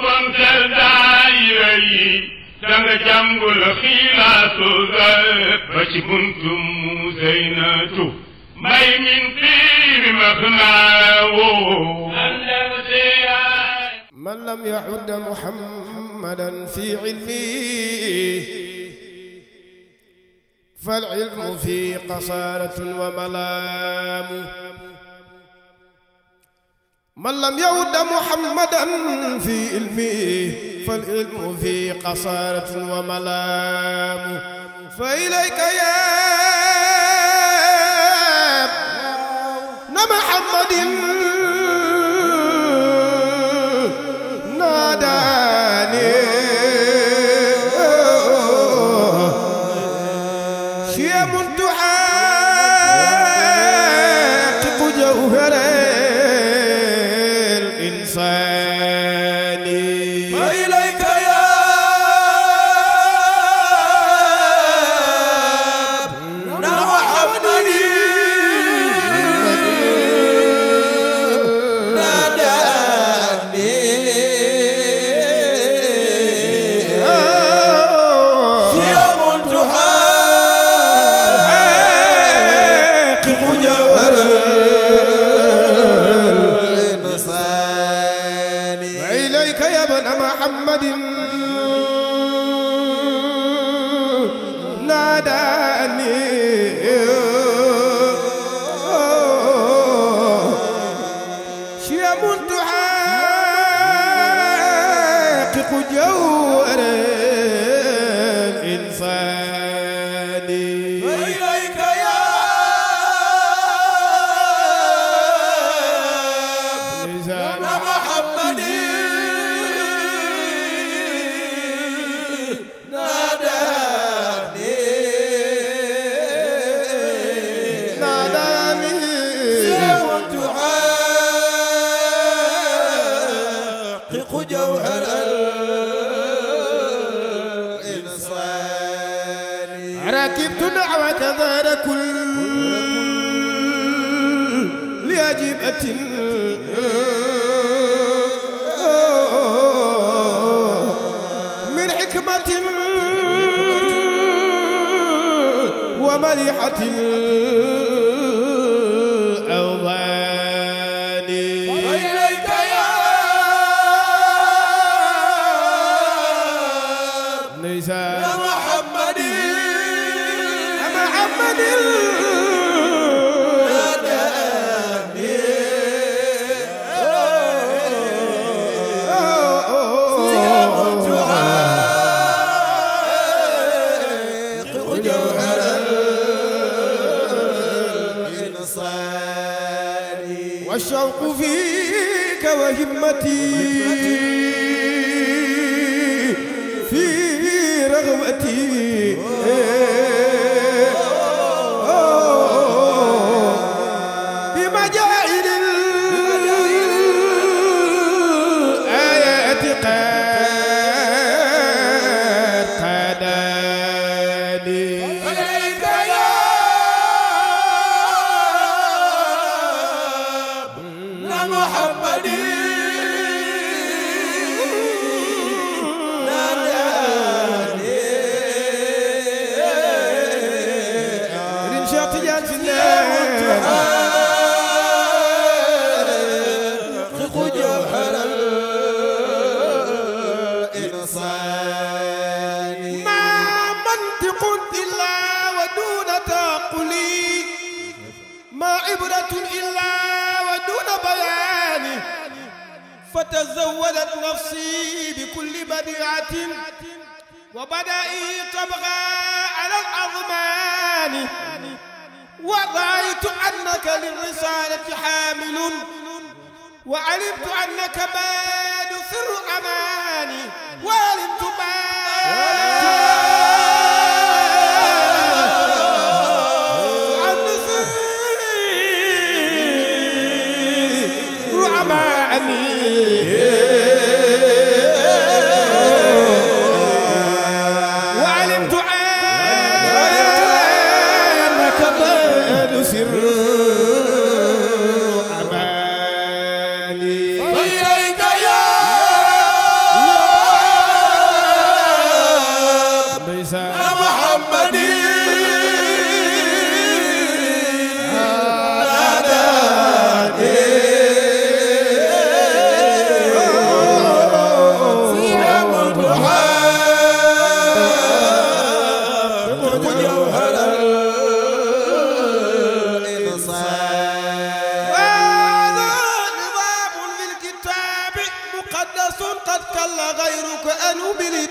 kontel daayira yi danga jàngul xilaasu ba ci buntum Muzaynatu may min tiiri maxnaawo man lam ya'ud Muhammadan fi ilmihi fal ilmu fi qasaaratun wa malaamu من لم يود محمدا في علمه فالعلم في قصارة وملام فإليك يا ابن محمد ناداني شيم تحقق جوهره وإليك يا ابن محمد ناداني صيام تحقق جوهر محمد ناداني شيم تحقق جوهر الإنسان وإليك يا ابن محمد جوهر الإنسان ركبت دعوة ذار كل أجيبة من حكمة ومليحة الأوضان وإليك يا محمد محمد ناداني صيام تحقق جوهر الإنسان والشوق فيك وهمتي رغبتي بمجاعل الآيات قاداني وإليك يا ابن محمد جوهر الإنسان ما منطق إلا ودون تعقلي ما عبرة إلا ودون بيان فتزودت نفسي بكل بديعة وبدائي تبغى على الأضمان ورأيت أنك للرسالة حامل وعلمت أنك باد سر أماني وعلمت أن سر أماني وعلمت أنك باد سر وإليك يا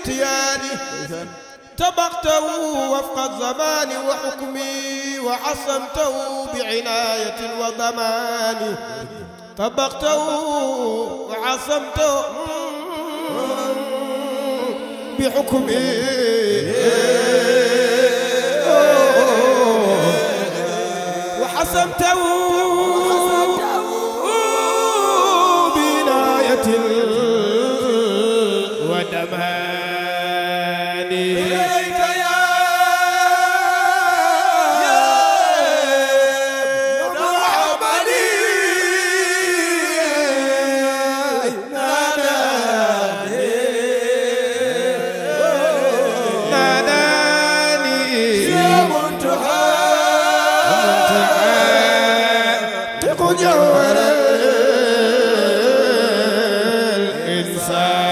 باختياري طبقته وفق الزمان وحكمي وعصمته بعناية وضمان طبقته وعصمته بحكمي وحسمته بعناية ودمان إليك يا محمدي ناداني يا منتهى جوهر الإنسان.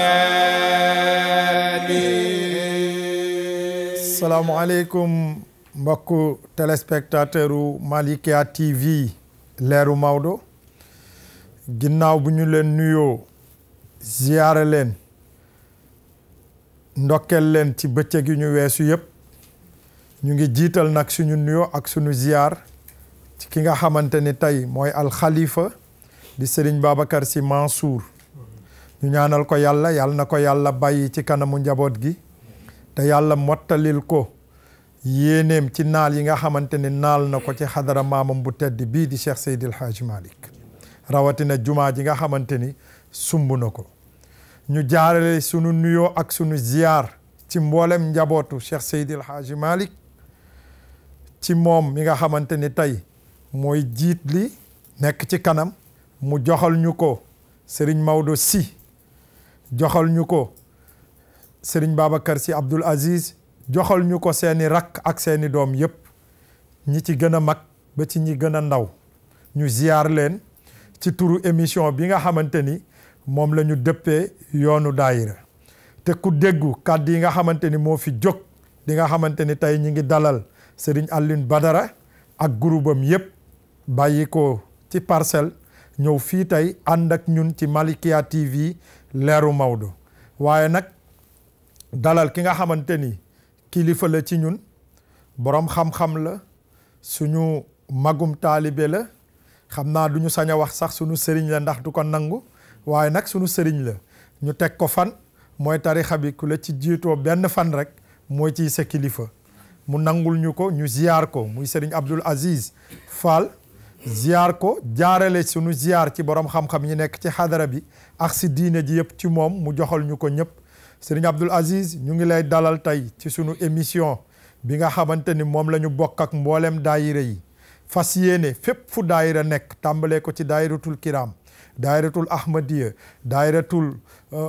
salaamaaleykum mbokku téléspectateur u Malikia TV leeru Maodo ginnaaw bu ñu leen nuyoo ziyaare leen ndokkeel leen ci bëccëg yu ñu weesu yëpp ñu ngi jiital nag suñu nuyoo ak suñu ziyaar ci ki nga xamante ni tey mooy alxalifa di Serigne Babacar Sy Mansour ñu ñaanal ko yàlla na ko yàlla bàyyi ci kanamu njaboot gi te yàlla mottalil ko yéeneem ci naal yi nga xamante ni naal na ko ci xadara maamam bu tedd bii di Cheikh Seydil Hadji Malick rawatina jumaa ji nga xamante ni sumb na ko ñu jaarale sunu nuyoo ak sunu ziyaar ci mboolem njabootu Cheikh Seydil Hadji Malick ci moom mi nga xamante ni tey mooy jiit li nekk ci kanam mu joxal ñu ko Serigne Maodo Sy joxal ñu ko Serigne Babacar Sy Abdoul Aziz joxal ñu ko seeni rakk ak seeni doom yépp ñi ci gën a mag ba ci ñi gën a ndaw ñu ziyaar leen ci turu émission bi nga xamante ni moom la ñu dëppee yoonu daayira te ku déggu kàddu yi nga xamante ni moo fi jóg di nga xamante ni tey ñi ngi dalal Serigne Alioune Badara ak groupam yépp bàyyi ko ci Parcelles ñëw fii tey ànd ak ñun ci Malikia TV leeru Maodo waaye nag dalal ki nga xamante ni kilifa la ci ñun boroom xam-xam la suñu magum taalibe la xam naa du ñu sañ a wax sax suñu sëriñ la ndax du ko nangu waaye nag suñu sëriñ la ñu teg ko fan mooy tarixa bi ku la ci jiitoo benn fan rek mooy ciy sa kilifa mu nangul ñu ko ñu ziyaar ko muy sëriñ Abdoul Aziz Fall ziyaar ko jaarale suñu ziyaar ci borom xam-xam ñi nekk ci xadara bi ak si diine ji yëpp ci moom mu joxal ñu ko ñëpp sëriñ Abdoul Aziz ñu ngi lay dalal tey ci sunu émission bi nga xamante ni moom la ñu bokk ak mboolem daayira yi fas yéene fépp fu daayira nekk tàmbalee ko ci daayiratul kiram daayiratul ahmadiya daayiratul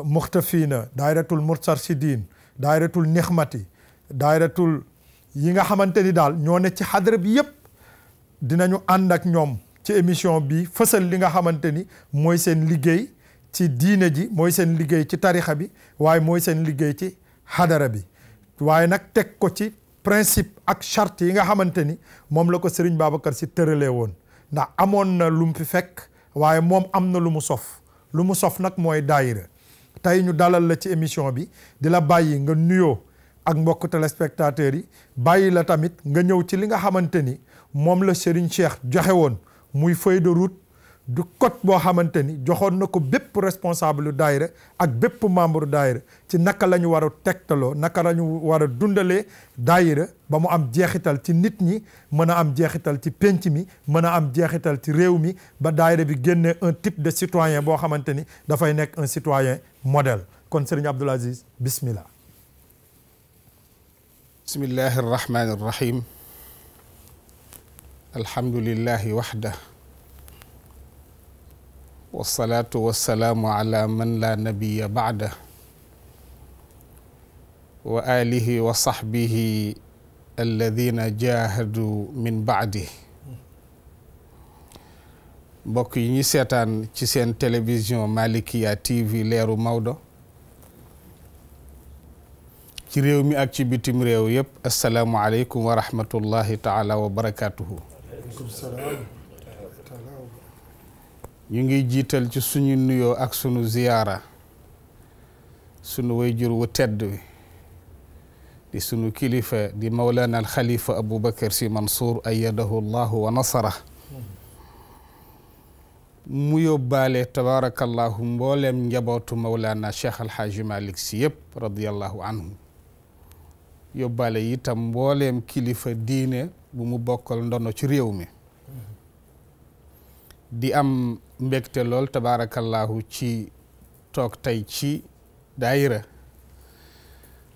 muxtafina daayiratul mursarshidin daayiratul nixmati daayiratul yi nga xamante ni daal ñoo ne ci xadara bi yëpp dinañu ànd ak ñoom ci émission bi fësal li nga xamante ni mooy seen liggéey ci diine ji mooy seen liggéey ci tarixa bi waaye mooy seen liggéey ci xadara bi waaye nag teg ko ci principe ak charte yi nga xamante ni moom la ko Serigne Babacar Sy tëralee woon ndax amoon na lu mu fi fekk waaye moom am na lu mu sof nag mooy daayira tey ñu dalal la ci émission bi di la bàyyi nga nuyoo ak mbokk téléspectateurs yi bàyyi la tamit nga ñëw ci li nga xamante ni moom la Serigne Cheikh joxe woon muy feuille de route du code boo xamante ni joxoon na ko bépp responsable daayira ak bépp membre daayira ci naka la ñu war a tegtaloo naka la ñu war a dundalee daayira ba mu am jeexital ci nit ñi mën a am jeexital ci penc mi mën a am jeexital ci réew mi ba daayira bi génnee un type de citoyen boo xamante ni dafay nekk un citoyen modèle kon Serigne Abdoul Aziz bismillah. bismillahi arrahmani arrahim alhamdulillahi waxda wasalaatu wasalaamu ala man la nabiya baada wa alihi wa sahbihi alladina jahadu min baadi mbokk yi ñu seetaan ci seen télévision Malikia TV leeru Maodo ci réew mi ak ci bitim réew yëpp asalaamualeykum wa rahmatullahi taala wa barakatuhu ñu ngi jiital ci suñu nuyoo ak sunu ziyaara sunu wayjur wu tedd wi di sunu kilifa di mawlana al xalifa Aboubacar Sy Mansour ayyadahu llahu wa nasara mu yóbbaale tabaarakallahu mbooleem njabootu mawlana Cheikh Alhaaji Malick Sy yëpp radiyallahu anhu yóbbaale itam mbooleem kilifa diine bu mu bokkal ndono ci réew mi di am mbégte lool tabaarakallahu ci toog tey ci daayira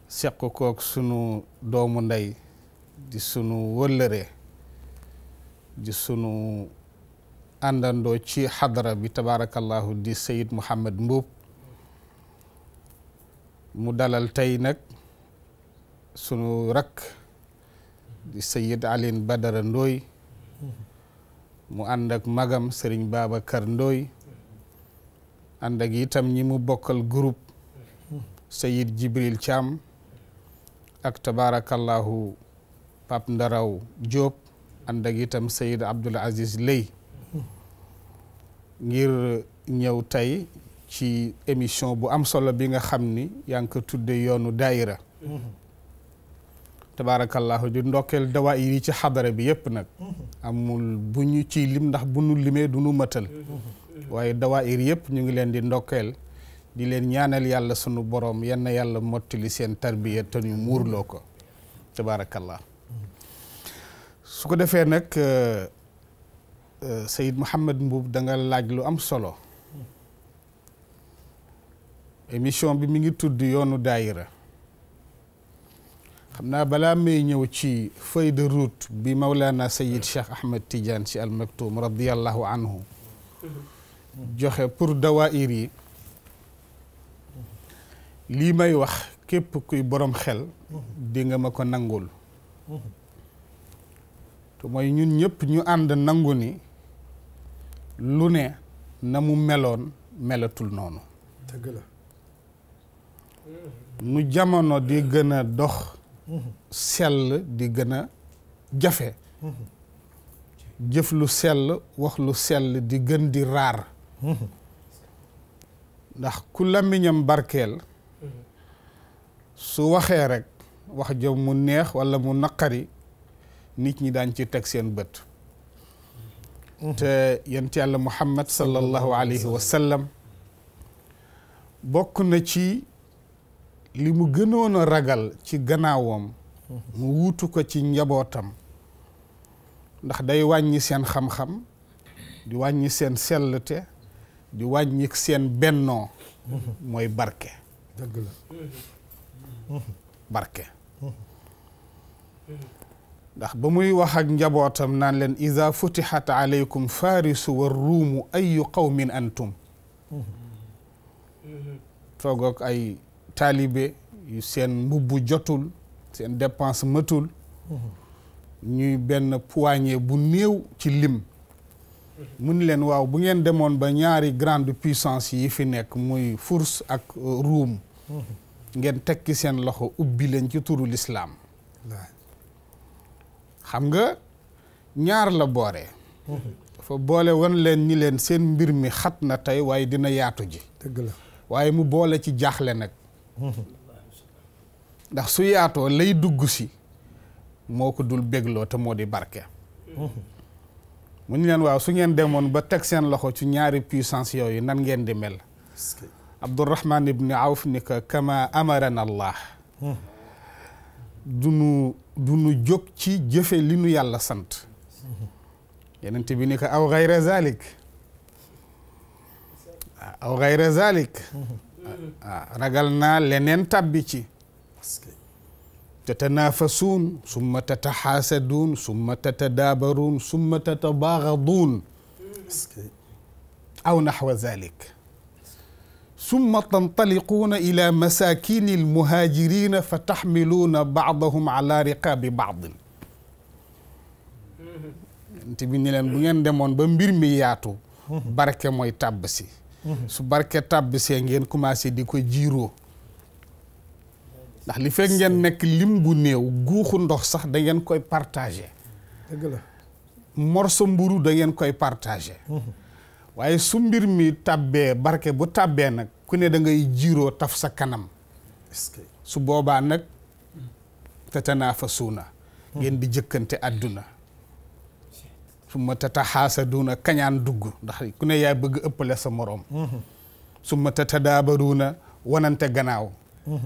seq kook sunu doomu ndey di sunu wëllëre di sunu àndandoo ci xadara bi tabaarakallahu di Sayid Mouhamed Mbuub mu dalal tey nag sunu rakk di Sayid Alin Badara Ndooy mu ànd ak magam Sëriñ Babacar Ndooy ànd ak itam ñi mu bokkal groupe Sayid Jibril Thiam ak tabaarakallahu Pape Ndaraw Diop ànd ak itam Sayid Abdoul Aziz Lay ngir ñëw tey ci émission bu am solo bi nga xam ni yaa ngi ko tudde yoonu daayira tabaarakallahu di ndokkeel dawaayir yi ci xadara bi yépp nag amul bu ñu ciy lim ndax bu nu limee du nu mëtal waaye dawaayir yépp ñu ngi leen di ndokkeel di leen ñaanal yàlla sunu borom yenn yàlla mottali seen tarbiya te ñu muurloo ko tabaarakallah su ko defee nag Sayid Mouhamed Mbuub da nga laaj lu am solo émission bi mi ngi tudd yoonu daayira xam naa balaa may ñëw ci feuille de route bi Mawlana Sayid Cheikh Ahmed Tidiane Sy Al Maktoum radiyallahu anhu joxe pour dawaayir yi lii may wax képp kuy borom xel di nga ma ko nangul te mooy ñun ñëpp ñu ànd nangu ni lu ne na mu meloon melatul noonu dëgg la nu jamono di gën a dox sell di gën a jafe jëf lu sell wax lu sell di gën di raar ndax ku làmmiñam barkeel su waxee rek wax ja mu neex walla mu naqari nit ñi daañ ci teg seen bët te yonent yàlla Muhammad sallallahu alayhi wa sallam bokk na ci li mu gënoon a ragal ci gannaawam mu wuutu ko ci njabootam ndax day wàññi seen xam-xam di wàññi seen sellte di wàññi seen bennoo mooy barke dëgg la barke ndax ba muy wax ak njabootam naan leen iza futixat alaykum farisu wa ruumu ayu qawmin antum toogoog ay taalibe yu seen mbubb jotul seen dépense matul ñuy benn poignée bu néew ci lim mun leen waaw bu ngeen demoon ba ñaari grande puissance yi fi nekk muy Furs ak Ruum ngeen tekki seen loxo ubbi leen ci turu lislaam xam nga ñaar la boore dafa boole woon leen ni leen seen mbir mi xat na tey waaye dina yaatu ji dëgg la waaye mu boole ci jaaxle nag ndax su yaatoo lay dugg si moo ko dul bégloo te moo di barke mu ñu leen waaw su ngeen demoon ba teg seen loxo ci ñaari puissance yooyu nan ngeen di mel Abdurrahman ibni Awf ni ko kama amarana Allah du nu jóg ci jëfe li nu yàlla sant yenent bi ni ko aw gayra zalik aw gayra zalik ragal naa leneen tàbbi ci tatanafasuun summa tataxaasaduun summa tatadaabaruun summa tatabaaxaduun aw naxwa zalik summa tantaliquuna ila masakini almuhaajirina fa taxmiluuna baadahum ala riqaabi baadin te bi ni leen bu ngeen demoon ba mbir mi yaatu barke mooy tàbb si su barke tàbb see ngeen commencé di ko jiiroo ndax li fekk ngeen nekk lim bu néew guuxu ndox sax da ngeen koy partagé dëgg la morso mburu da ngeen koy partagé waaye su mbir mi tàbbee barke bu tàbbee nag ku ne da ngay jiiroo taf sa kanam su boobaa nag tatanaafasuuna ngeen di jëkkante àdduna summa tataxaasaduuna kañaan dugg ndax ku ne yaa bëgg ëppale sa moroom summa tatadaabaruuna wanante gannaaw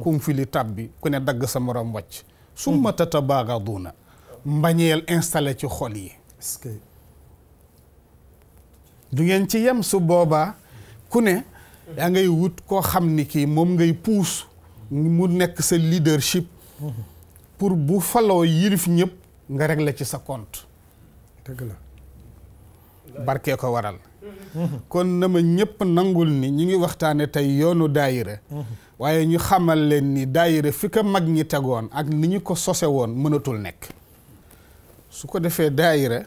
kum fi li tab bi ku ne dagg sa moroom wàcc summa tatabaagaduuna mbañeel installé ci xol yi du ngeen ci yem su boobaa ku ne yaa ngay wut koo xam ni kii moom ngay puus mu nekk sa leadership pour bu faloo yilif ñëpp nga régler ci sa compte dëgg la barkee ko waral kon na ma ñëpp nangul ni ñu ngi waxtaane tey yoonu daayira waaye ñu xamal leen ni daayira fi ko mag ñi tegoon ak ni ñu ko sose woon mënatul nekk su ko defee daayira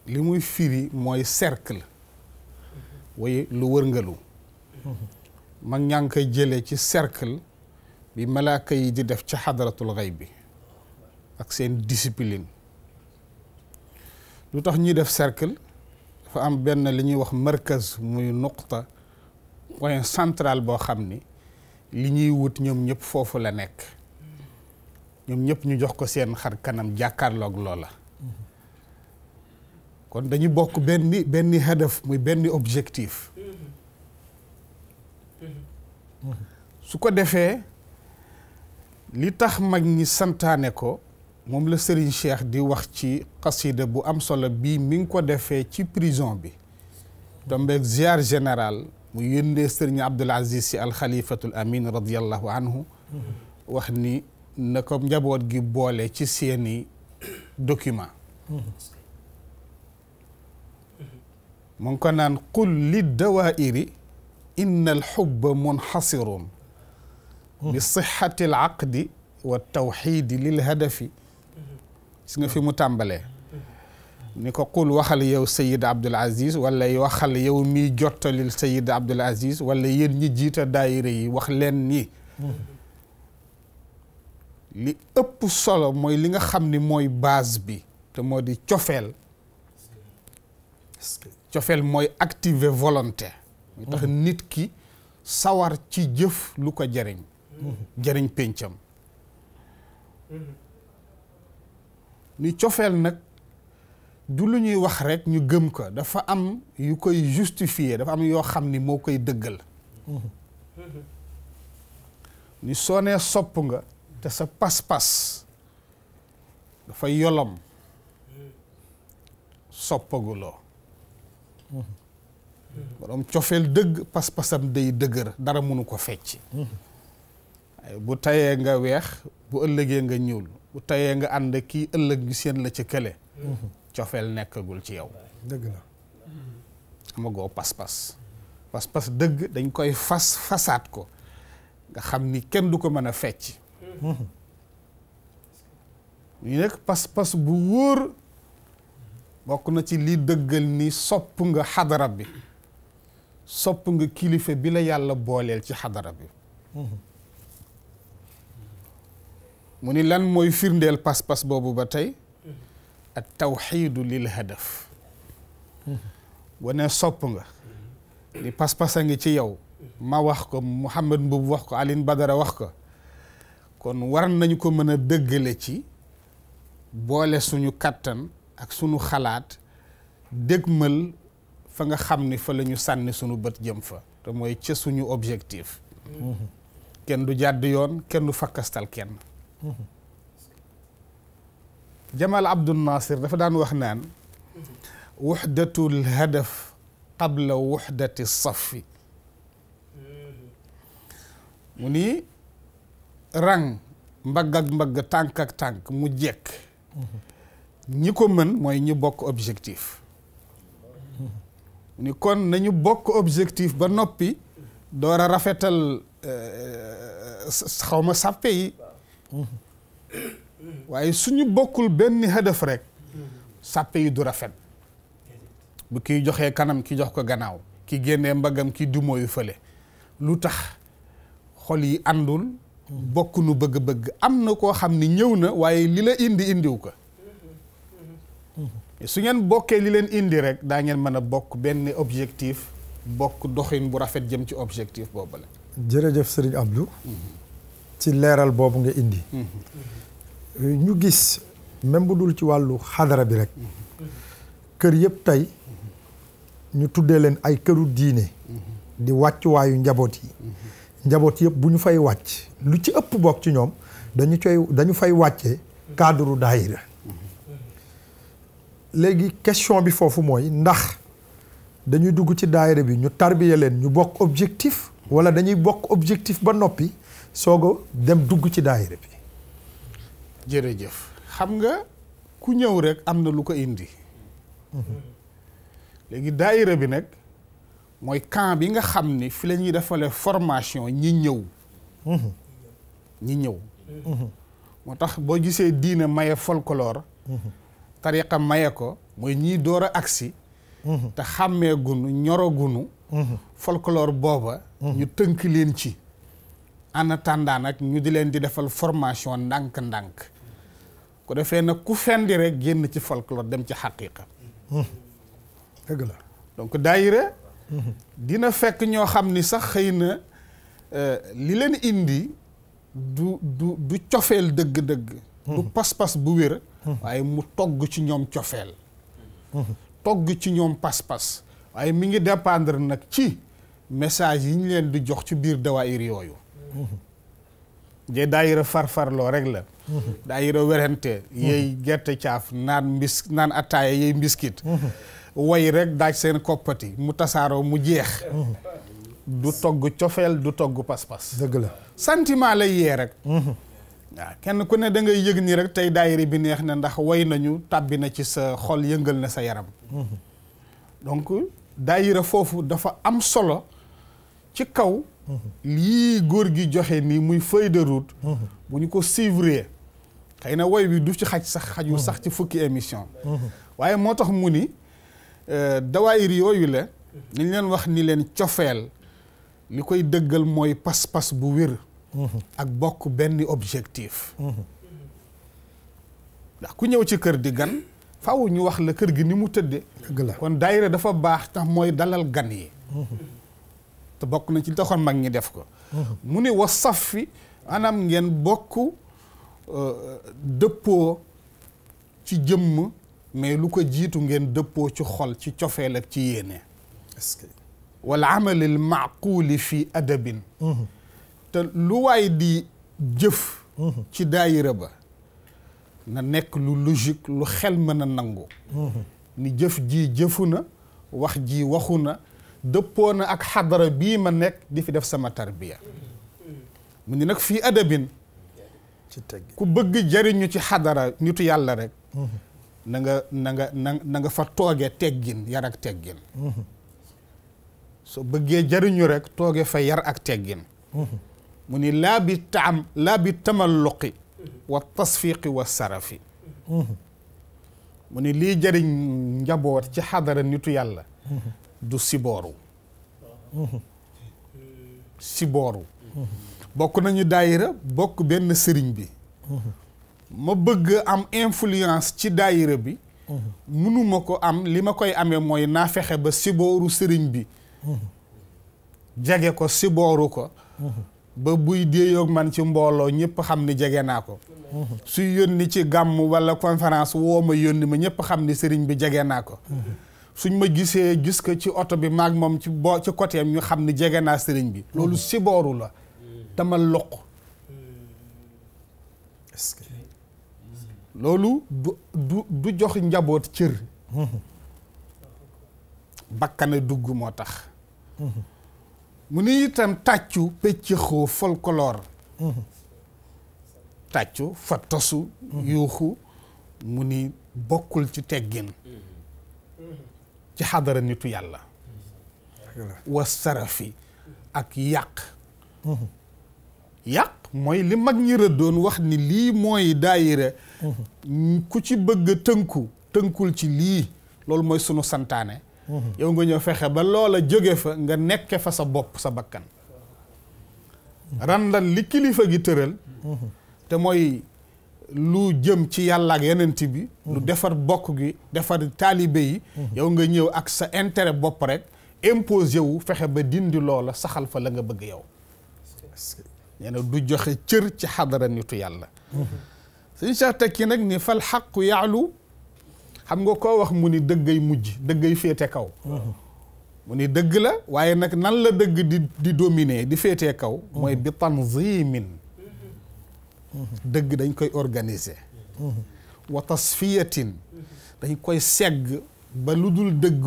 li muy firi mooy cercle way lu wërngalu mag ñaa ngi koy jëlee ci cercle bi malaaka yi di def ci xadaratul xayb bi ak seen discipline lu tax ñuy def cercle dafa am benn li ñuy wax markaz muy nuqta point central boo xam ni li ñuy wut ñoom ñëpp foofu la nekk ñoom ñëpp ñu jox ko seen xar kanam jàkkaarloog loola kon dañu bokk benn hadaf muy benn objectif su ko defee li tax mag ñi santaane ko moom la Serigne Cheikh di wax ci xasida bu am solo bii mi ngi ko defee ci prison bi tombeeg ziar général mu yónnee Serigne Abdoul Aziz Sy al Khalifatul Amin radiyallahu anhu wax ni na ko njaboot gi boole ci seeni document mu ngi ko naan qul li dawaa'iri inna al xubba munxasirun bi sixati al aqdi wa tawxiidi lil hadafi gis nga fi mu tàmbalee ni ko qul waxal yow Sayid Abdoul Aziz wala waxal yow miy jottalil Sayid Abdoul Aziz wala yéen ñi jiita daayira yi wax leen ni li ëpp solo mooy li nga xam ni mooy base bi te moo di cofeel cofeel mooy activer volonté mooy tax nit ki sawar ci jëf lu ko jariñ jariñ péncam ni cofeel nag du lu ñuy wax rek ñu gëm ko dafa am yu koy justifier dafa am yoo xam ni moo koy dëggal ni soo nee sopp nga te sa pas-pas dafa yolom soppaguloo borom cofeel dëgg pas-pasam day dëgër dara mënu ko fecc bu tayee nga weex bu ëllëgee nga ñuul bu tayee nga ànd kii ëllëg ñu seen la ci kële cofeel nekkagul ci yow dëgg la amagoo pas-pas pas-pas dëgg dañ koy fasaat ko nga xam ni kenn du ko mën a fecc ñu nekk pas-pas bu wóor bokk na ci li dëggal ni sopp nga xadara bi sopp nga kilifa bi la yàlla booleel ci xadara bi mu ni lan mooy firndeel pas-pas boobu ba tey at tawxiidu lil hadaf boo ne sopp nga ni pas-pas a ngi ci yow ma wax ko Mouhamed Mboub wax ko Aline Badara wax ko kon war nañu ko mën a dëggale ci boole suñu kattan ak suñu xalaat dégmal fa nga xam ni fa la ñu sànni suñu bët jëm fa te mooy ca suñu objectif kenn du jàdd yoon kenn du fakkastal kenn Jamal Abdul Nasir dafa daan wax naan wuxdatul hadaf qabla wuxdati safi mu ni rang mbagg ak mbagg tànk ak tànk mu jekk ñi ko mën mooy ñi bokk objectif ni kon nañu bokk objectif ba noppi door a rafetal xawma sàppe yi waaye suñu bokkul benn hadaf rek sàppe yi du rafet bu kiy joxee kanam ki jox ko gannaaw ki génnee mbaggam ki dumóoyu fële lu tax xol yi àndul bokk nu bëgg-bëgg am na koo xam ni ñëw na waaye li la indiw ko su ngeen bokkee li leen indi rek daa ngeen mën a bokk benn objectif bokk doxin bu rafet jëm ci objectif boobu la jërëjëf Serigne Abdou ci leeral boobu nga indi ñu gis même bu dul ci wàllu xadara bi rek kër yëpp tey ñu tuddee leen ay këru diine di wàccuwaayu njaboot yi njaboot yëpp bu ñu fay wàcc lu ci ëpp bokk ci ñoom dañu fay wàcce cadre daayira léegi question bi foofu mooy ndax dañuy dugg ci daayira bi ñu tarbiya leen ñu bokk objectif wala dañuy bokk objectif ba noppi soog a dem dugg ci daayira bi. jërëjëf xam nga ku ñëw rek am na lu ko indi léegi daayira bi nag mooy camp bi nga xam ni fi la ñuy defalee formation ñi ñëw moo tax boo gisee diine maye folklore tariqa maye ko mooy ñii door a agsi te xàmmee gunu ñoro gunu folklore booba ñu tënk leen ci en attendant nag ñu di leen di defal formation ndànk-ndànk ko defee nag ku fendi rek génn ci folklore dem ci xaqiqa dëgg la donc daayira dina fekk ñoo xam ni sax xëy na li leen indi du cofeel dëgg-dëgg du pas-pas bu wér waaye mu togg ci ñoom cofeel togg ci ñoom pas-pas waaye mi ngi dépendre nag ci message yi ñu leen di jox ci biir dawaayir yooyu jee daayira farfarloo rek la daayira werante yeey gerte caaf naan attaaya yeey mbiskit way rek daaj seen koppati mu tasaaroo mu jeex du togg cofeel du togg pas-pas dëgg la sentiment lay yee rek waaw kenn ku ne da ngay yëg nii rek tey daayira bi neex na ndax way nañu tàbbi na ci sa xol yëngal na sa yaram donc daayira foofu dafa am solo ci kaw lii góor gi joxe nii muy feuille de route bu ñu ko suivre xëy na woy bi du ci xaju sax ci fukki émission waaye moo tax mu ni dawaayir yooyu la ñu leen wax ni leen cofeel li koy dëggal mooy pas-pas bu wér ak bokk benn objectif ndax ku ñëw ci kër di gan faaw ñu wax la kër gi ni mu tëdde dëgg la kon daayira dafa baax tax mooy dalal gan yi te bokk na ci taxoon mag ñi def ko mu ne wa saf fi anam ngeen bokk dëppoo ci jëmm mais lu ko jiitu ngeen dëppoo ci xol ci cofeel ak ci yéene est-ce que wal amalil maaquli fi adabin te lu waay di jëf ci daayira ba na nekk lu logique lu xel mën a nangu ni jëf ji jëfu na wax ji waxu na dëppoo na ak xadara bii ma nekk di fi def sama tarbiya mu ni nag fii adabin ci teggi ku bëgg jariñu ci xadara nitu yàlla rek na nga fa tooge teggin yar ak teggin soo bëggee jariñu rek tooge fa yar ak teggin mu ni laa bi tamalluqi wa tasfiqi wa sarafi mu ni lii jariñ njaboot ci xadara nitu yàlla du sibooru bokk nañu daayira bokk benn sëriñ bi ma bëgg am influence ci daayira bi mënuma ko am li ma koy amee mooy naa fexe ba sibooru sëriñ bi jege ko sibooru ko ba buy déeyoog man ci mbooloo ñëpp xam ni jege naa ko suy yónni ci gàmm wala conférence woo ma yónni ma ñëpp xam ni sëriñ bi jege naa ko suñ ma gis ko ci oto bi maag moom ci côté am ñu xam ni jege naa sëriñ bi loolu sibooru la dama loq est-ce que loolu du jox njaboot cër bakkane dugg moo tax mu ni itam tàccu pëccëxoo folklore tàccu fa tosu yuuxu mu ni bokkul ci teggin ci xadara nitu yàlla wa sarafi ak yàq mooy li mag ñi rëddoon wax ni lii mooy daayira ku ci bëgg tënkul ci lii loolu mooy sunu santaane yow nga ñëw fexe ba loola jóge fa nga nekke fa sa bopp sa bakkan randal li kilifa gi tëral te mooy lu jëm ci yàlla ak yenent bi lu defar bokk gi defar taalibe yi yow nga ñëw ak sa intérêt bopp rek imposé wu fexe ba dindi loola saxal fa la nga bëgg yow nee na du joxe cër ci xadara nitu yàlla sëñ Cheikh tekki nag ni fal xaqu yaalu xam nga koo wax mu ni dëggay mujj dëggay féete kaw mu ni dëgg la waaye nag nan la dëgg di dominer di féetee kaw mooy bi tanzimin dëgg dañ koy organiser wa tasfiyatin dañ koy segg ba lu dul dëgg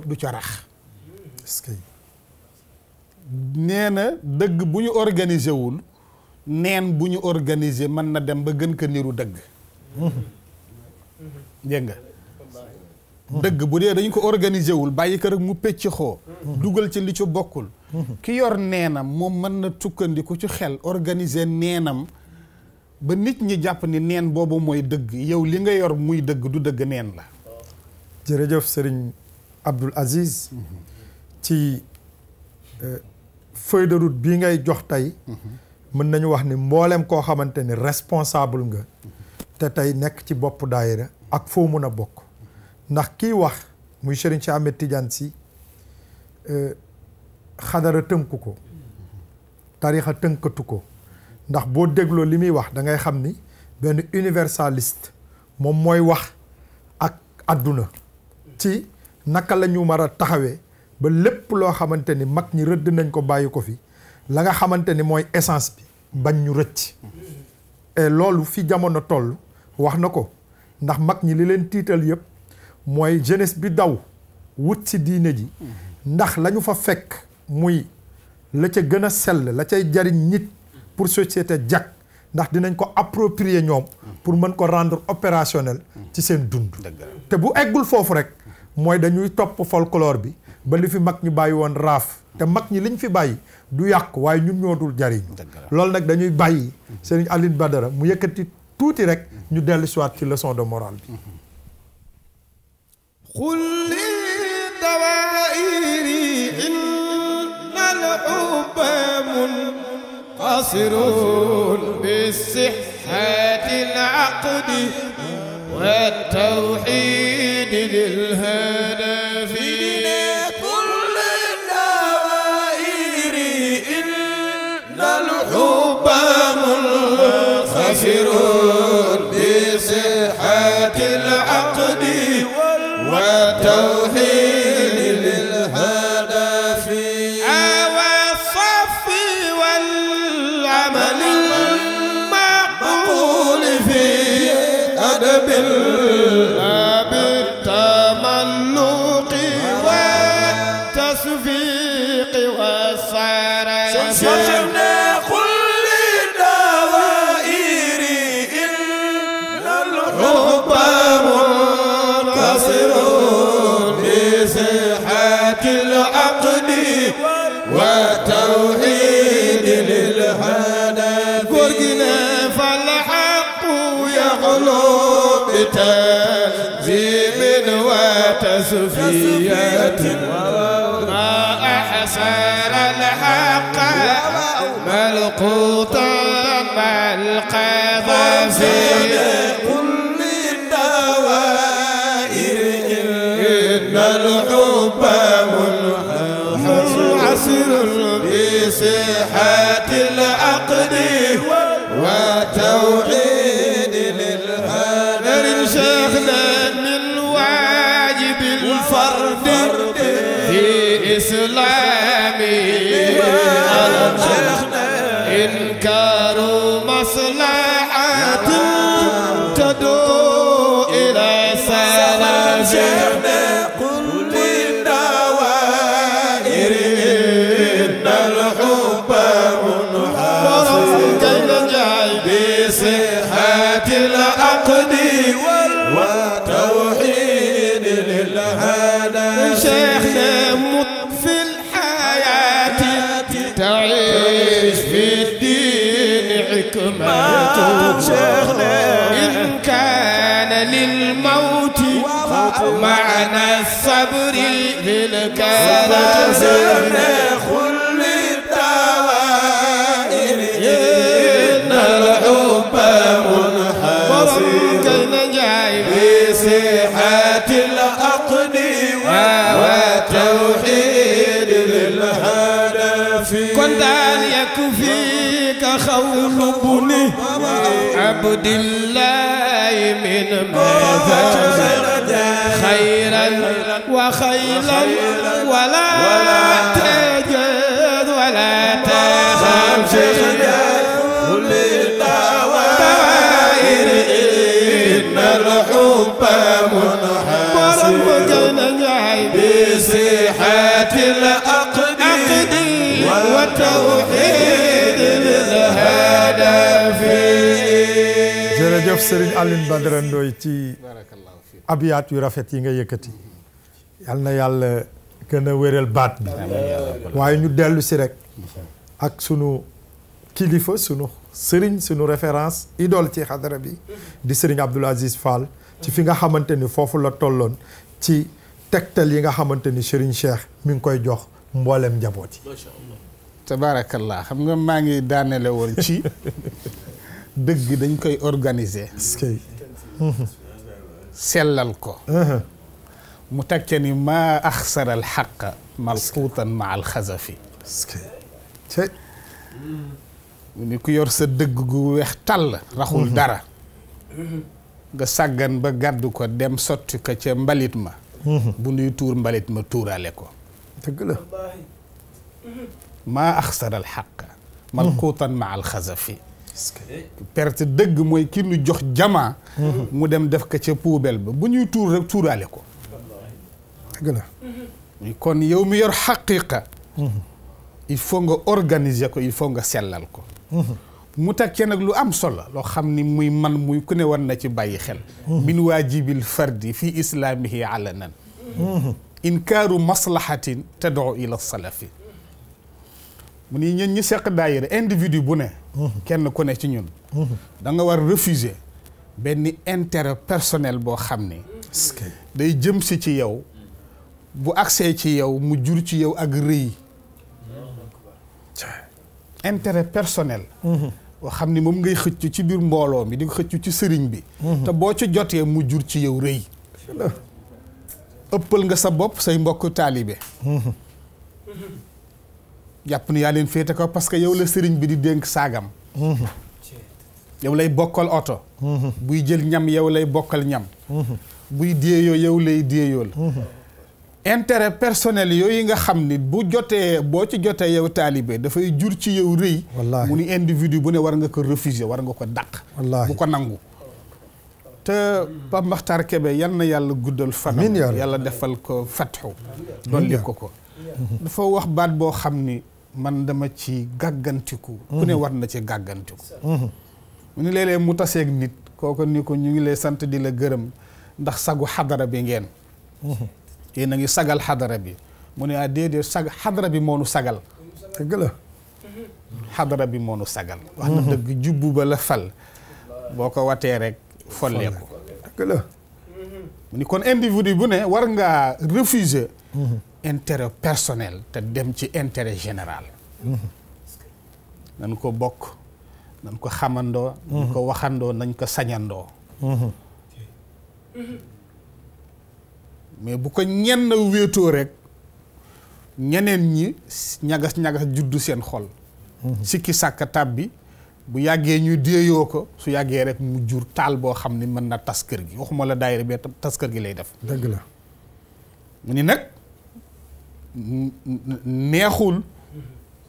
du ca rax est-ce que nee na dëgg bu ñu organiser wul neen bu ñu organiser mën na dem ba gën ko niru dëgg dégg nga dëgg bu dee dañ ko organiser wul bàyyi ko rek mu pëcc xoo dugal ci li ci bokkul ki yor neenam moom mën na tukkandiku ci xel organiser neenam ba nit ñi jàpp ni neen boobu mooy dëgg yow li nga yor muy dëgg du dëgg neen la jërëjëf Serigne Abdoul Aziz ci feuille de route bii ngay jox tey mën nañu wax ni mboolem koo xamante ni responsable nga te tey nekk ci bopp daayira ak foo mën a bokk ndax kii wax muy Serigne Cheikh Ahmed Tidiane Sy xadara tënku ko tarixa tënkatu ko ndax boo dégloo li muy wax da ngay xam ni benn universaliste moom mooy wax ak àdduna ci naka la ñu mar a taxawee ba lépp loo xamante ni mag ñi rëdd nañ ko bàyyi ko fi la nga xamante ni mooy essence bi bañ ñu rëcc et loolu fi jamono toll wax na ko ndax mag ñi li leen tiital yëpp mooy jeunesse bi daw wut si diine ji ndax la ñu fa fekk muy la ca gën a sell la cay jariñ nit pour société jag ndax dinañ ko approprier ñoom pour mën ko rendre opérationnel ci seen dund te bu eggul foofu rek mooy dañuy topp folklore bi ba li fi mag ñi bàyyi woon raaf te mag ñi liñ fi bàyyi du yàq waaye ñun ñoo dul jariñu loolu nag dañuy bàyyi Serigne Alioune Badara mu yëkkati tuuti rek ñu dellu siwaat ci leçon de morale bi xulli dawairi innal hubba munqasirun bisihhati al-aqdi wat-tawhid lil-hadafi منخسرون بصحة العقد والتوحيد للهدف والصف والعمل المعقول في أدب بالتملق والتصفيق والصرف العقد والتوحيد للهدف قرقنا فالحق يغلو بتنزيم وتصفية ما أحسن الحق ملقوطا مع القذافي كل الدوائر إن الحب منحصر بصحة العقد وتوحيد للهدف شيخنا من واجب الفرد في إسلامه إنكار مصلحة تدعو إلى سلام العقد والتوحيد للهدف شيخنا مت في الحياة تعيش في الدين حكمته شيخنا إن كان للموت معنى الصبر في الكراسي خل الدوائر إن الحب بصحة العقد والتوحيد للهدف كن ذلك يكفيك فيك خول بني عبد الله من ماذا خيرا وخيلا ولا تجد ولا تخاف كل الدوائر إن الحب منحسر بصحة العقد والتوحيد للهدف. jërëjëf Serigne Alioune Badara Ndoye ci abiyaat yu rafet yi nga yëkkati yal na yàlla gën a wéral baat bi waaye ñu dellu si rek ak sunu kilifa sunu Serigne sunu référence idole ci xadara bi di Serigne Abdoul Aziz Fall ci fi nga xamante ni foofu la tolloon ci tegtal yi nga xamante ni Serigne Cheikh mi ngi koy jox mboolem njaboot yi. tabaarakallah xam nga maa ngi daanele woon ci dëgg dañ koy organiser. sellal ko. mu tekke ni maa axsara al xaqa malquutan ma al xazafi. mu ni ku yor sa dëgg gu weex tàll raxul dara. nga sàggan ba gàddu ko dem sotti ko ca mbalit ma. bu nuy tuur mbalit ma tuuraale ko. dëgg la. maa axsara al xaqa malquutan ma al xazafi. perte dëgg mooy ki nu jox jamaa mu dem def ko ca poubelle ba bu ñuy tuur rek tuuraale ko. dëgg la. kon yow mi yor xaqiqa il faut nga organiser ko il faut nga sellal ko. mu takkee nag lu am solo loo xam ni muy man muy ku ne war na ci bàyyi xel. min waajibil fardi fi islaamihi alanan inkaaru maslahatin tad'u ila salafi. mu ni ñun ñi seq daayira individu bu ne kenn ku ne ci ñun da nga war refuser benn intérêt personnel boo xam ne day jëm si ci yow bu agsee ci yow mu jur ci yow ak rëy. intérêt personnel boo xam ni moom ngay xëcc ci biir mbooloo mi di ko xëcc ci sëriñ bi te boo ci jotee mu jur ci yow rëy. ëppal nga sa bopp say mbokk taalibe jàpp ni yaa leen féete ko parce que yow la sëriñ bi di dénk saagam. yow lay bokkal oto. buy jël ñam yow lay bokkal ñam. buy déeyoo yow lay déeyool. intérêt personnel yooyu nga xam ni bu jotee boo ci jotee yow taalibe dafay jur ci yow rëy. mu ni individu bu ne war nga ko refuser war nga ko dàq. bu ko nangu. te Pape Makhtar Kébé yal na yàlla guddal fanam. yàlla defal ko fatxu. dolli ko ko. dafa wax baat boo xam ni man dama ci gàggantiku. ku ne war na ci gàggantiku. mu ni léeg-léeg mu taseeg nit kooku ni ko ñu ngi lay sant di la gërëm ndax sagu xadara bi ngeen. yéen a ngi sagal xadara bi mu ne ah déedéet xadara bi moonu sagal. dëgg la. xadara bi moonu sagal. wax na dëgg jubbu ba la fal boo ko watee rek folleeku. dëgg la. mu ni kon individu bu ne war ngaa refuser. intérêt personnel te dem ci intérêt général. nañ ko bokk nañ ko xamandoo. nañ ko waxandoo nañ ko sañandoo. mais bu ko ñenn wéetoo rek ñeneen ñi ñagas juddu seen xol. sikki sàkka tab bi bu yàggee ñu déeyoo ko su yàggee rek mu jur taal boo xam ni mën na tas kër gi waxuma la daayira bi tas kër gi lay def. dëgg la. mu ni nag neexul.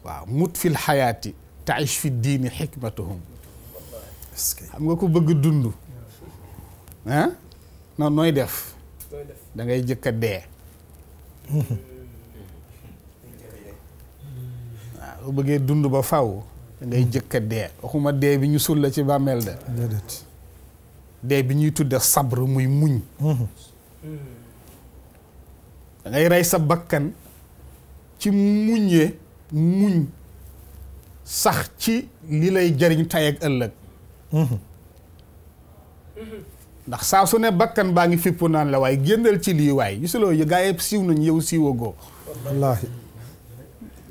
waaw mut fil xayaati taish fi diini xikmatuhum. xam nga ko bëgg dund. ah non nooy def. da ngay jëkk a dee. waaw bu bëggee dund ba faw da ngay jëkk a dee waxuma dee bi ñu sul la ci bàmmeel de. dee bi ñuy tudde sabr muy muñ. da ngay rey sa bakkan ci muñee muñ sax ci li lay jariñ tay ak ëllëg. ndax saa su ne bakkan baa ngi fippu naan la waaye génnal ci lii waay gisuloo yi gaa yëpp siiw nañ yow siiwagoo. wallaahi.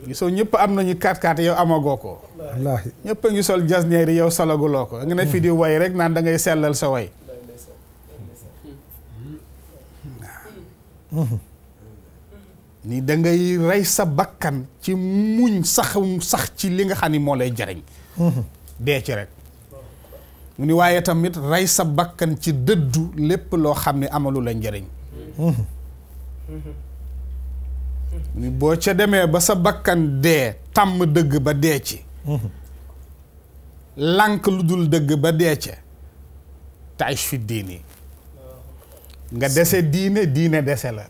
gisoo ñëpp am nañu 4x4 yow amagoo ko. wallaahi. ñëpp a ngi sol jasneer yow solaguloo ko nga ne fi di way rek naan da ngay sellal sa way. ni da ngay rey sa bakkan ci muñ sax ci li nga xam ni moo lay jariñ dee ci rek mu ni waaye tamit rey sa bakkan ci dëddu lépp loo xam ne amalu la njëriñ mu ni boo ca demee ba sa bakkan dee tàmm dëgg ba dee ci lànk lu dul dëgg ba dee ca taish fi diini nga dese diine diine dese la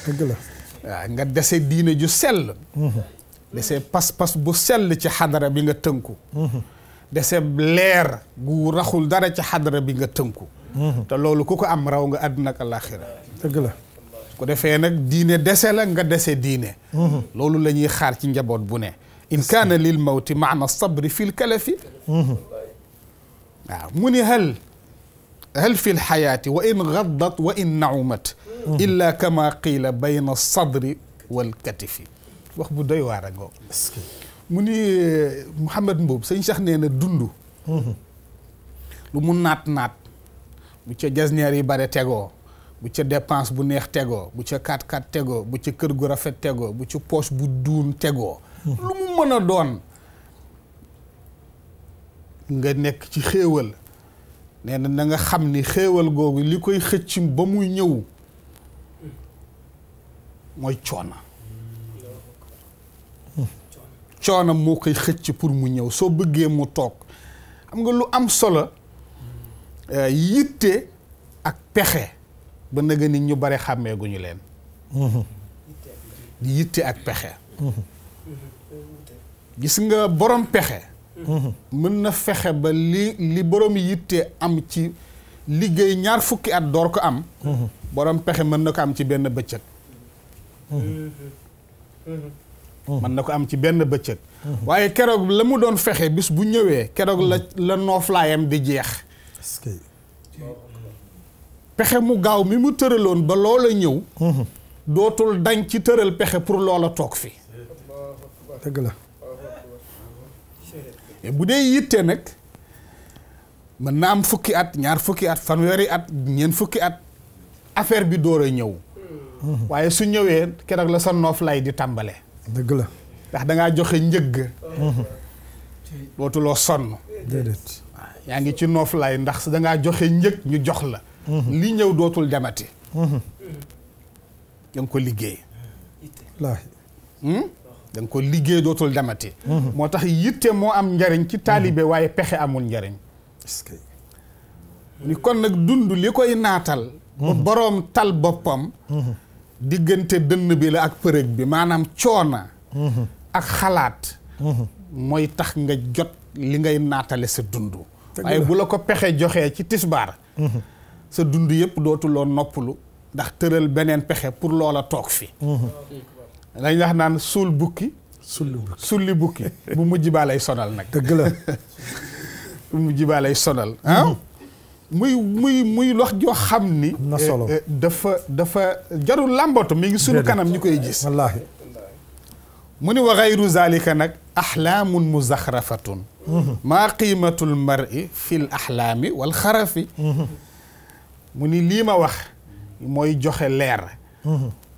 dëgg la waaw nga dese diine ju sell dese pas-pas bu sell ci xadara bi nga tënku dese leer gu raxul dara ci xadara bi nga tënku te loolu ku ko am raw nga àdduna ak alaaxira dëgg la ku defee nag diine dese la nga dese diine loolu la ñuy xaar ci njaboot bu ne in kaana lil mawti maana sabri fil kalafi waaw mu ni hal fi lxayaati wa in gaddat wa in naumat illa kama qiila bayna sadri wal katifi wax bu doy waar a ngoo mu ni Mouhamed Mboob sëñ Cheikh nee na dund lu mu naat bu ca jasneer yi bare tegoo bu ca dépense bu neex tegoo bu ca 4x4 tegoo bu ca kër gu rafet tegoo bu ca poche bu duun tegoo lu mu mën a doon nga nekk ci xéewal nee na nga xam ni xéewal googu li koy xëcc ba muy ñëw mooy coona moo koy xëcc pour mu ñëw soo bëggee mu toog xam nga lu am solo yitte ak pexe ba naga nit ñu bare xàmmeeguñu leen di yitte ak pexe gis nga borom pexe mën na fexe ba li borom yitte am ci liggéey 20 fukki at door ko am borom pexe mën na ko am ci benn bëccëg mën na ko am ci benn bëccëg waaye keroog la mu doon fexe bis bu ñëwee keroog la nooflaayam di jeex pexe mu gaaw mi mu tëraloon ba loola ñëw dootul dañ ci tëral pexe pour loola toog fi dëgg la bu dee yitte nag mën na am fukki at 20 fukki at fanweeri at 4 fukki at affaire bi door a ñëw waaye su ñëwee keroog la sa nooflaay di tàmbale dëgg la ndax dangaa joxe njëgg dootuloo sonn déedéet yaa ngi ci nooflaay ndax dangaa joxe njëg ñu jox la li ñëw dootul demati da nga ko liggéey wallaahi da nga ko liggéey dootul demati moo tax yitte moo am njariñ ci taalibe waaye pexe amul njariñ est-ce que ni kon nag dund li koy naatal ba boroom tal boppam diggante dënn bi la ak përëg bi maanaam coona ak xalaat mooy tax nga jot li ngay naatale sa dund waaye bu la ko pexe joxee ci tisbaar sa dund yëpp dootuloo noppalu ndax tëral beneen pexe pour loola toog fi dañ wax naan suul bukki sulli bukki bu mujj baa lay sonal nag dëgg la bu mujj baa lay sonal muy wax joo xam ni na solo dafa jarul làmbatu mi ngi sunu kanam ñu koy gis wallaahi mu ni wa gayru zalika nag axlaamun muzaxrafatun maa qiimatul mar'i fil axlaami wal xarafi mu ni lii ma wax mooy joxe leer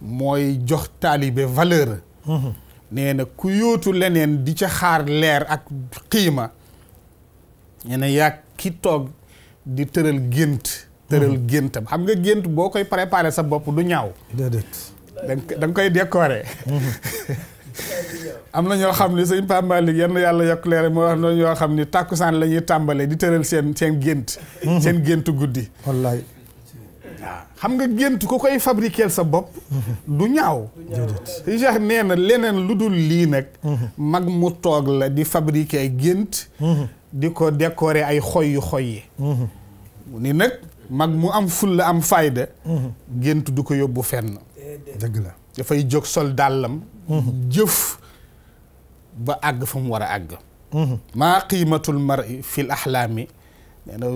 mooy jox taalibe valeur nee na ku yóotu leneen di ca xaar leer ak qiima nee na yaa ki toog di tëral géntam xam nga gént boo koy préparé sa bopp du ñaaw déedéet da nga koy décorer am na ñoo xam ni sëñ Pape Malick yenn yàlla yokk leer moo wax na ñoo xam ni tàkkusaan la ñuy tàmbale di tëral seen gént seen géntu guddi wallaay waaw xam nga gént ku koy fabriquer sa bopp du ñaaw sëñ Cheikh nee na leneen lu dul lii nag mag mu toog la di fabriquer ay gént di ko décorer ay xoy yi mu ni nag mag mu am fulla am fayda gént du ko yóbbu fenn dëgg la dafay jóg sol dàllam jëf ba àgg fa mu war a àgg maa qiimatul mar'i fil axlaami nee na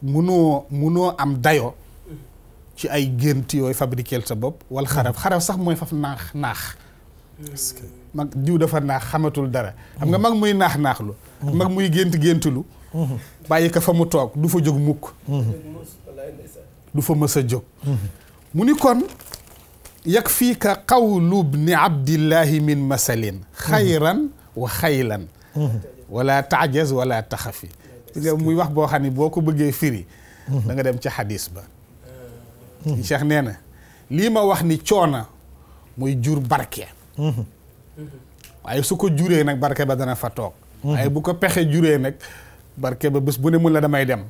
munoo am dayo ci ay gént yooyu fabriquer sa bopp wala xaraf sax mooy faf naax mag diw dafa naax xamatul dara xam nga mag muy naax-naaxlu mag muy géntulu bàyyi ko fa mu toog du fa jóg mukk du fa mës a jóg mu ni kon yakfiika qawlu bni abdillahi min masalin xayran wa xaylan wala taajaz wala taxafi nga muy wax boo xam ne boo ko bëggee firi da nga dem ci xadis ba Cheikh nee na lii ma wax ni coona muy jur barke waaye su ko juree nag barke ba dana fa toog waaye bu ko pexe juree nag barke ba bés bu ne mun la damay dem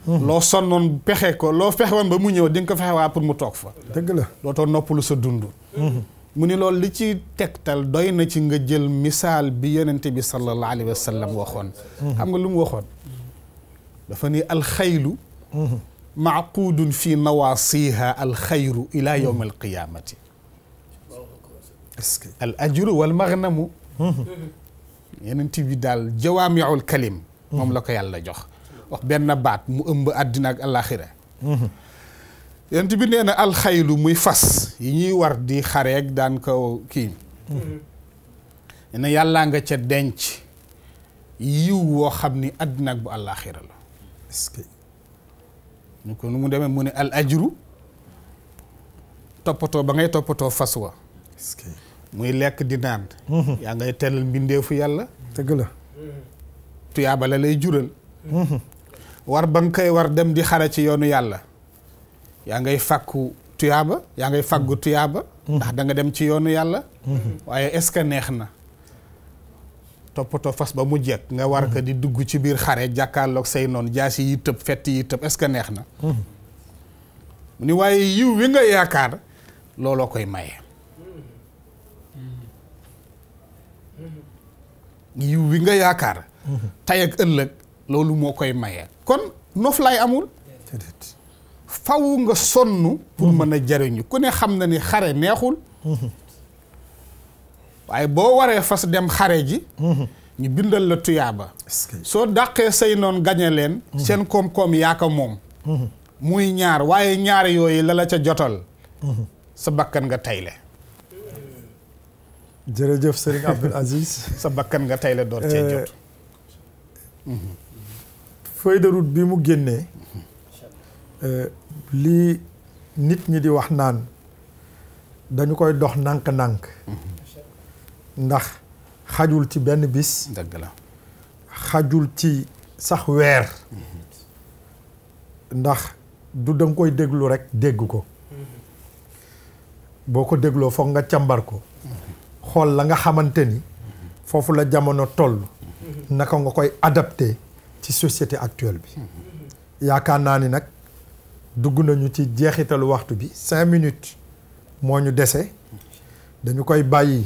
loo sonnoon pexe ko loo fexe woon ba mu ñëw di nga ko fexe waa pour mu toog fa dëgg la dootoo noppalu sa dund mu ni loolu li ci tegtal doy na ci nga jël misaal bi yonente bi sallallahu alayhi wa sallam waxoon xam nga lu mu waxoon dafa ni alxaylu معقود في نواصيها الخير إلى يوم القيامة الأجر والمغنم يننتي بي دال جوامع الكلم موم لاكو يالا جوخ واخ بن بات مو امب ادنا اك الاخره يننتي بي نينا الخيل موي فاس يي ني وار دي خاريك دان كو كي انا يالا nga ca denc yiw wo xamni adna ak bu الاخره لا اسكي ñu ko nu mu demee mu ne al ajru toppatoo ba ngay toppatoo fas wa muy lekk di naan yaa ngay teral mbindeefu yàlla dëgg la tuyaaba la lay jural war ba nga koy war dem di xare ci yoonu yàlla yaa ngay fàkku tuyaaba yaa ngay fàggu tuyaaba ndax da nga dem ci yoonu yàlla waaye est-ce que neex na toppatoo fas ba mu jekk nga war ka di dugg ci biir xare jàkkaarloog say noonu jaasi yi tëb fett yi tëb est-ce que neex na mu ni waaye yiw wi nga yaakaar looloo koy maye yiw wi nga yaakaar tey ak ëllëg loolu moo koy maye kon noflaay amul faw nga sonn pour mën a jariñu ku ne xam na ni xare neexul waaye boo waree fas dem xare ji ñu bindal la tuyaaba soo dàqee say noon gañe leen seen koom-koom yaa ko moom muy ñaar waaye ñaar yooyu la la ca jotal sa bakkan nga tayle jërëjëf Serigne Abdoul Aziz sa bakkan nga tayle door cee jot feuille de route bi mu génnee lii nit ñi di wax naan dañu koy dox nànk-nànk ndax xajul ci benn bis dëgg la xajul ci sax weer ndax du danga koy déglu rek dégg ko boo ko dégloo foog nga càmbar ko xool la nga xamante ni foofu la jamono toll naka nga koy adapté ci société actuelle bi yaakaar naa ni nag dugg nañu ci jeexitalu waxtu bi 5 minutes moo ñu dese dañu koy bàyyi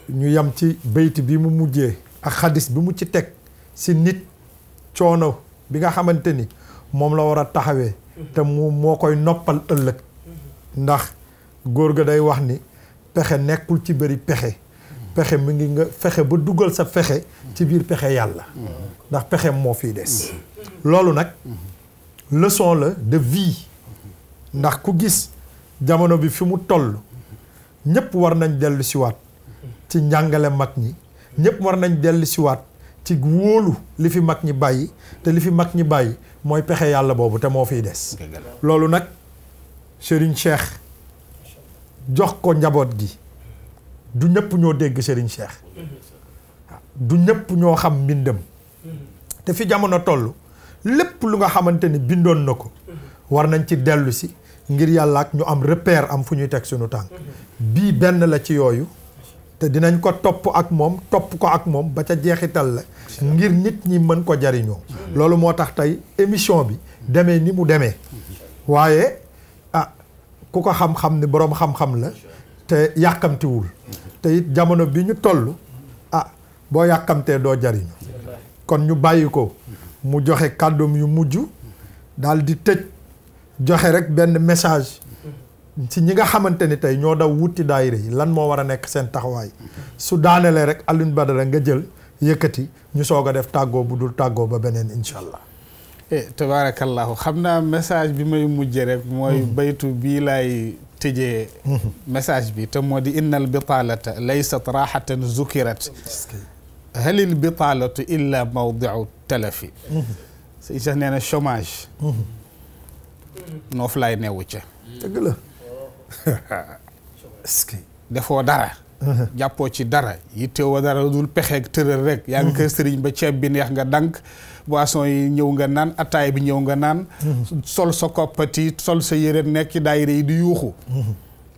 ñu yam ci bayt bi mu mujjee ak xadis bi mu ci teg si nit coono bi nga xamante ni moom la war a taxawee te moo koy noppal ëllëg ndax góor ga day wax ni pexe nekkul ci bëri pexe mi ngi nga fexe ba dugal sa fexe ci biir pexe yàlla ndax pexe moo fiy des loolu nag leçon la de vie ndax ku gis jamono bi fi mu toll ñëpp war nañ dellu siwaat ci njàngale mag ñi ñëpp war nañ dellu siwaat ci wóolu li fi mag ñi bàyyi te li fi mag ñi bàyyi mooy pexe yàlla boobu te moo fiy des loolu nag Serigne Cheikh jox ko njaboot gi du ñëpp ñoo dégg Serigne Cheikh du ñëpp ñoo xam mbindam te fi jamono toll lépp lu nga xamante ni bindoon na ko war nañ ci dellu si ngir yàlla ak ñu am repère am fu ñuy teg sunu tànk bii benn la ci yooyu te dinañ ko topp ak moom ba ca jeexital la ngir nit ñi mën ko jariñoo loolu moo tax tey émission bi demee ni mu demee waaye ku ko xam-xam ni boroom xam-xam la te yàkkamtiwul te it jamono bi ñu toll boo yàkkamtee doo jariñu kon ñu bàyyi ko mu joxe kàddum yu mujj daal di tëj joxe rek benn message ci ñi nga xamante ni tey ñoo daw wuti daayira yi lan moo war a nekk seen taxawaay su daanelee rek Alioune Badara nga jël yëkkati ñu soog a def tàggoo bu dul tàggoo ba beneen incha allah. tabaarakallahu xam naa message bi may mujjee rek mooy baytu bii laay tëjee message bi te moo di innal bitaalata laysat raaxatan zukirat halil bitaalatu illa mawdiu talafi sëñ Cheikh nee na chômage noofu laay newu ca dëgg la est-ce que defoo dara jàppoo ci dara yittewoo dara dul pexeeg tëral rek yaa ngi kër sëriñ ba ceeb bi neex nga dank boisson yi ñëw nga naan ataay bi ñëw nga naan sol sa koppati sol sa yére nekk ci daayira yi di yuuxu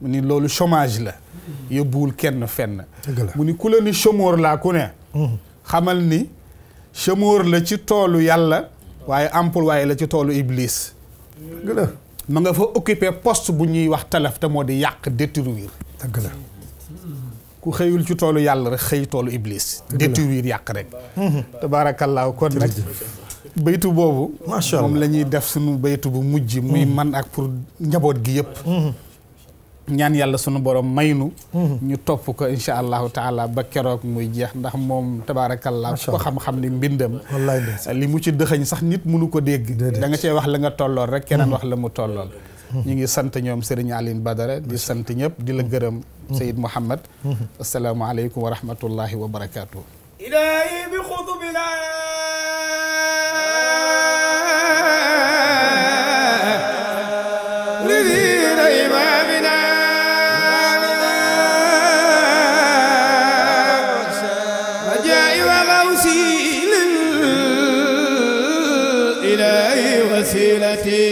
mu ni loolu chômage la yóbbuwul kenn fenn mu ni ku la ni chômeur laa ku ne xamal ni chômeur la ci toolu yàlla waaye employé la ci toolu iblis ma nga fa occupé poste bu ñuy wax talaf te moo di yàq détruire dëgg la ku xëyul ci toolu yàlla rek xëy toolu iblis détruire yàq rek tabaarakallaahu kon nag baytu boobu macha allah moom la ñuy def suñu baytu bu mujj muy man ak pour njaboot gi yëpp ñaan yàlla sunu borom maynu ñu topp ko insha allahu taala ba keroog muy jeex ndax moom tabaarakallaahu ko xam-xam ni mbindam li mu ci dëxëñ sax nit mënu ko dégg da nga cee wax la nga tollool rek keneen wax la mu tollool ñu ngi sant ñoom Serigne Aline Badara di sant ñëpp di la gërëm Seyyid Mouhammad asalaamaaleykum wa rahmatullahi wa barakaatu. ilaahi bi xutubina ridina imamina rajai wa gawsi lil ilaahi wasilati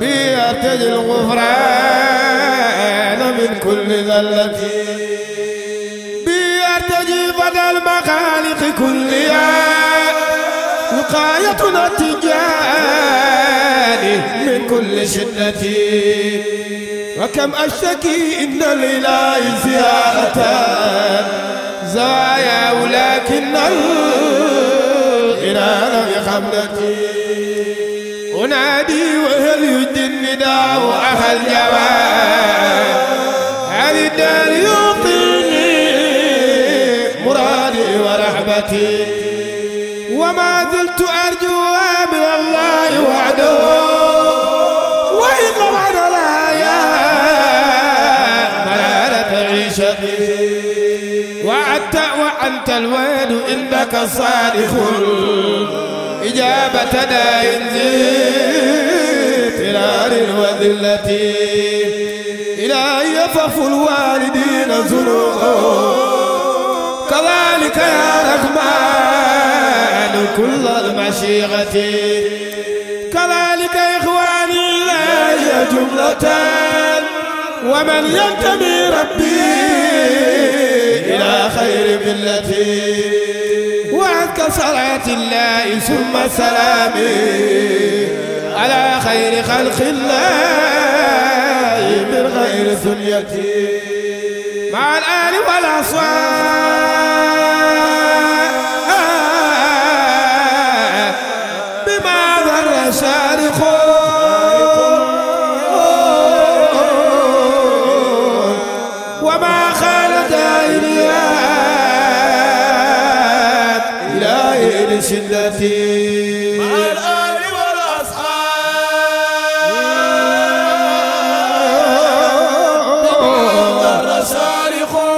بيرتجي الغفران من كل ذلة بيرتجي بدل مخالق كلها وقايتنا التجاني من كل شدة وكم أشتكي إن الإله زيارة زوايا ولكن الإله بخمدتي أنادي وهل يجدي النداء أخا الجواب هل الدار يعطيني مرادي ورحمتي وما زلت أرجوها من الله وحده وإن طبعا لا يا مرارة عيشتي وأنت الواد إنك صادق إجابة داء اضطرار وذلة إلهي فاغف الوالدين ذنوبهم كذلك يا رحمن كل المشيئة كذلك إخواني الله جملة ومن ينتمي ربي إلى خير ملتي وعدك صلاة الله ثم سلامي على خير خلق الله من غير ثنيتي مع الآل والأصوات بما ضر شارخون وما خال دائريات إلهي لشدتي مع الآل والأصحاب بما ضر شارخون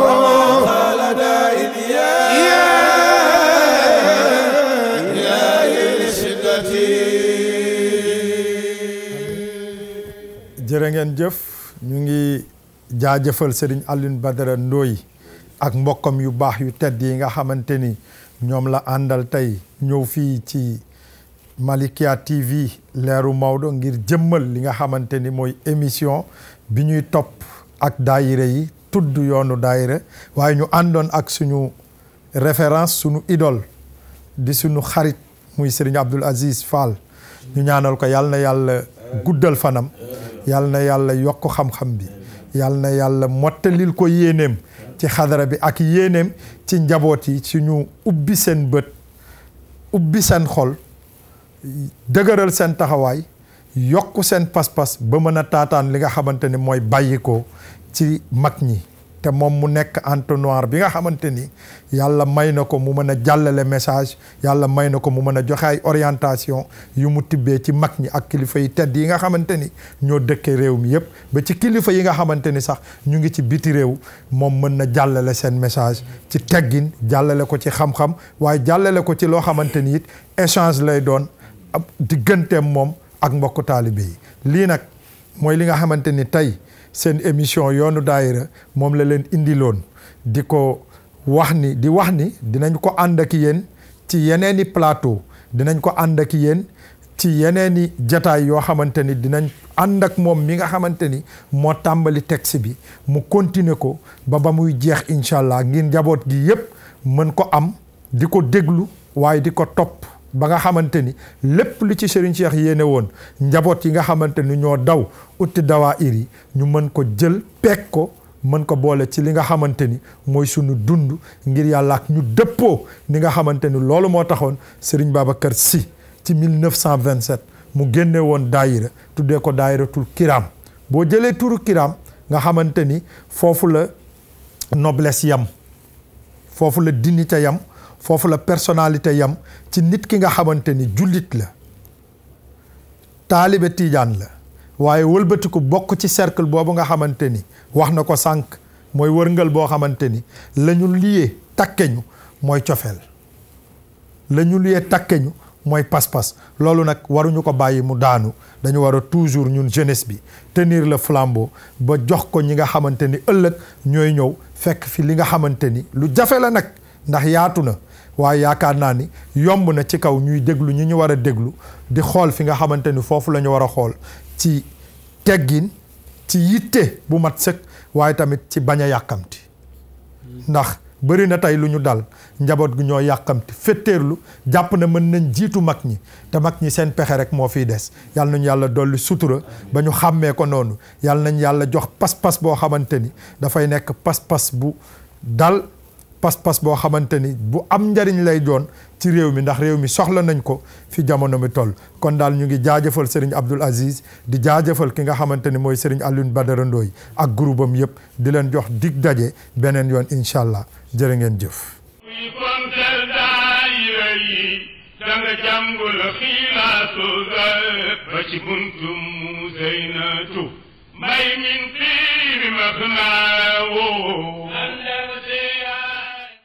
وما خال دائريات إلهي لشدتي jërë ngeen jëf ñu ngi jaajëfal Serigne Alioune Badara Ndoye ak mbokkam yu baax yu tedd yi nga xamante ni ñoom la àndal tey ñëw fii ci Malikia TV leeru Maodo ngir jëmmal li nga xamante ni mooy émission bi ñuy topp ak daayira yi tudd yoonu daayira waaye ñu àndoon ak suñu référence suñu idole di suñu xarit muy Serigne Abdoul Aziz Fall ñu ñaanal ko yal na yàlla guddal fanam yal na yàlla yokk xam-xam bi yal na yàlla mottalil ko yéeneem ci xadara bi ak yéeneem ci njaboot yi suñu ubbi seen bët ubbi seen xol dëgëral seen taxawaay yokk seen pas-pas ba mën a taataan li nga xamante ni mooy bàyyi ko ci mag ñi te moom mu nekk entonnoir bi nga xamante ni yàlla may na ko mu mën a jàllale message yàlla may na ko mu mën a joxe ay orientation yu mu tibbee ci mag ñi ak kilifa yi tedd yi nga xamante ni ñoo dëkkee réew mi yëpp ba ci kilifa yi nga xamante ni sax ñu ngi ci biti réew moom mën na jàllale seen message ci teggin jàllale ko ci xam-xam waaye jàllale ko ci loo xamante ni it échange lay doon digganteem moom ak mbokku taalibe yi lii nag mooy li nga xamante ni tey seen émission yoonu daayira moom la leen indiloon di ko wax ni dinañ ko ànd ak yéen ci yeneeni plateau dinañ ko ànd ak yéen ci yeneeni jataay yoo xamante ni dinañ ànd ak moom mi nga xamante ni moo tàmbali texte bi mu continuer ko ba muy jeex incha allah ngir njaboot gi yépp mën ko am di ko déglu waaye di ko topp ba nga xamante ni lépp lu ci Serigne Cheikh yéene woon njaboot yi nga xamante ni ñoo daw utti dawaa iri ñu mën ko jël peeg ko mën ko boole ci li nga xamante ni mooy sunu dund ngir yàlla ak ñu dëppoo ni nga xamante ni loolu moo taxoon Serigne Babacar Sy ci 1927 mu génne woon daayira tuddee ko daayiratul kiram boo jëlee turu kiram nga xamante ni foofu la noblesse yam foofu la dignité yam foofu la personnalité yam ci nit ki nga xamante ni jullit la taalibe tiijaan la waaye wëlbatiku bokk ci cercle boobu nga xamante ni wax na ko sànq mooy wërngal boo xamante ni la ñu liyee takkeñu mooy cofeel la ñu liyee takkeñu mooy pas-pas loolu nag waruñu ko bàyyi mu daanu dañu war a toujours ñun jeunesse bi tenir le flambeau ba jox ko ñi nga xamante ni ëllëg ñooy ñëw fekk fi li nga xamante ni lu jafe la nag ndax yaatu na waaye yaakaar naa ni yomb na ci kaw ñuy déglu ñi ñu war a déglu di xool fi nga xamante ni foofu la ñu war a xool ci teggin ci yitte bu mat sëkk waaye tamit ci bañ a yàkkamti ndax bëri na tey lu ñu dal njaboot gi ñoo yàkkamti fetteerlu jàpp na mën nañ jiitu mag ñi te mag ñi seen pexe rek moo fiy des yàlla nañu yàlla dolli sutura ba ñu xàmmee ko noonu yàlla nañ yàlla jox pas-pas boo xamante ni dafay nekk pas-pas bu dal pas-pas boo xamante ni bu am njariñ lay doon ci réew mi ndax réew mi soxla nañ ko fi jamono mi toll kon daal ñu ngi jaajëfal Serigne Abdoul Aziz di jaajëfal ki nga xamante ni mooy Serigne Alioune Badara Ndoye ak groupe am yëpp di leen jox dig daje beneen yoon incha allah jërë ngeen jëf. danga jàngul xilaasu ba ci buntum mu zeynatu mbay min fiiri max naa woo